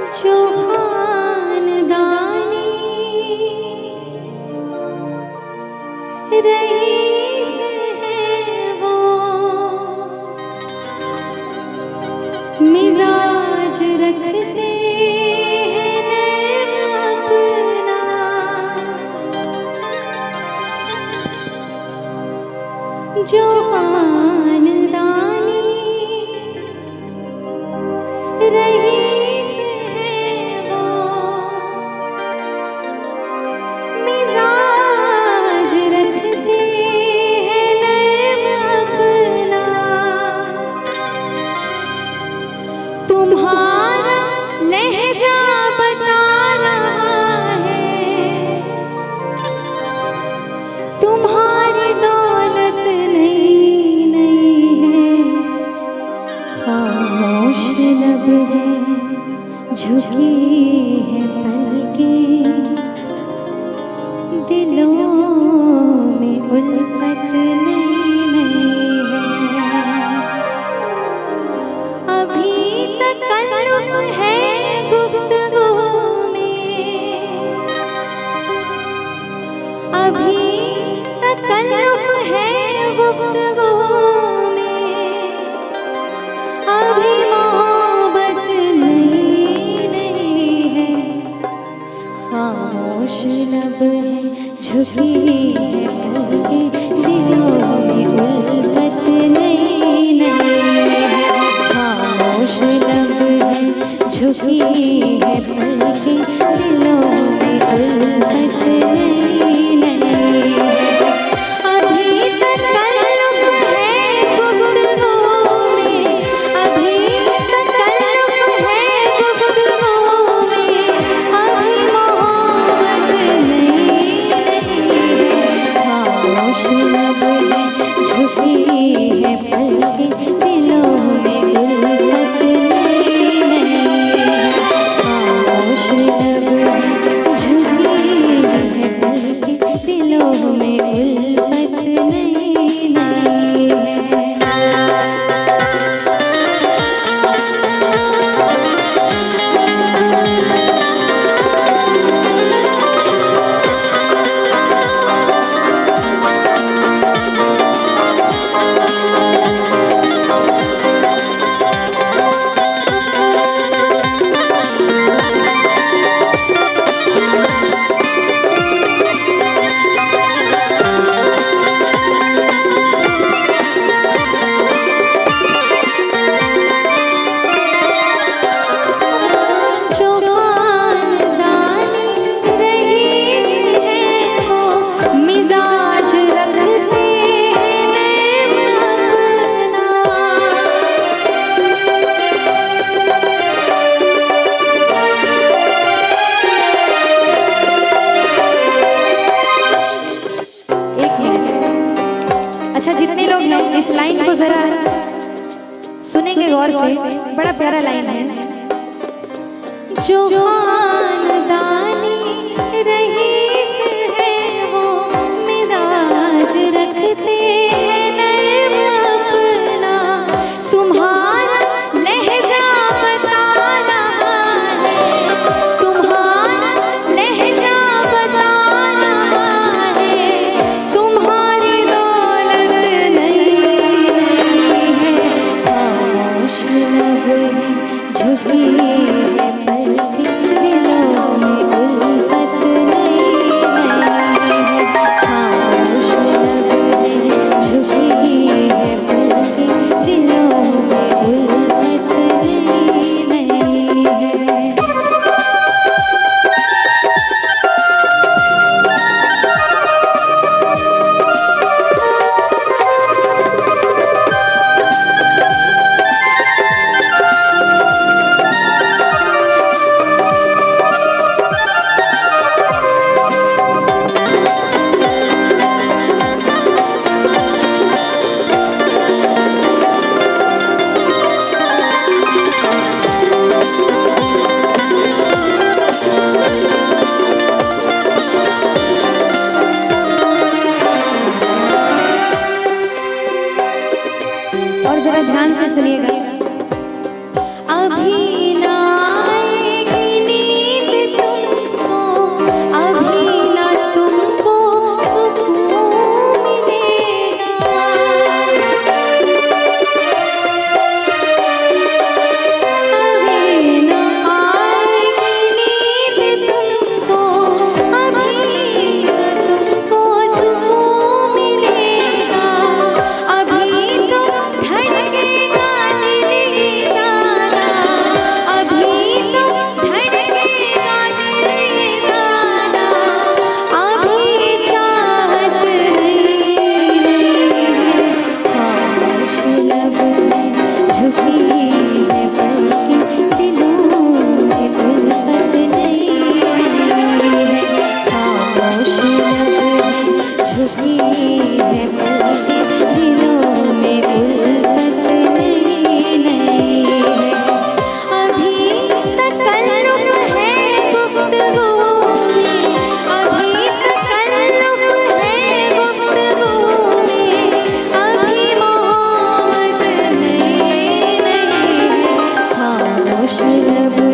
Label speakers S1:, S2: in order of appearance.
S1: जो खानदानी रईस है वो, मिजाज रखते हैं नर्म अपना, जो खानदानी रईस है वो, मिजाज रखते हैं नर्म अपना। तुम्हारा लहजा बता रहा है, तुम्हारी दौलत नई नई है, खामोश लब है, झुकी है पलकें, दिलों में उल्फत नई नई है। अभी तकल्लुफ़ है गुफ्तगू में, अभी तकल्लुफ़ है गुफ्तगू में, अभी मोहब्बत नई नई है, खामोश लब है, झुकी है पलकें, दिलों में उल्फत नई नई है, खामोश लब है, झुकी है पलकें, दिलों में उल्फत नई नई है। अभी तकल्लुफ़ है गुफ्तगू में, अभी तकल्लुफ़ है गुफ्तगू में, अभी मोहब्बत नई नई है, खामोश लब है, झुकी है पलकें, दिलों में उल्फत नई नई है, खामोश लब है, झुकी है पलकें, दिलों में उल्फत नई नई है। जो खानदानी रईस है वो, मिजाज रखते हैं नर्म अपना। एक मिनट, अच्छा जितने लोग हैं इस लाइन को जरा सुनेंगे गौर से, बड़ा प्यारा लाइन है। जो खानदानी रईस है वो, मिजाज रखते हैं नर्म अपना, तुम्हारा लहजा बता रहा है, तुम्हारा लहजा बता रहा है, तुम्हारी दौलत नई नई है, खामोश लब है, झुकी है पलकें, दिलों में उल्फत नई नई है, खामोश लब है, झुकी है पलकें, दिलों में उल्फत नई नई है। खुश रब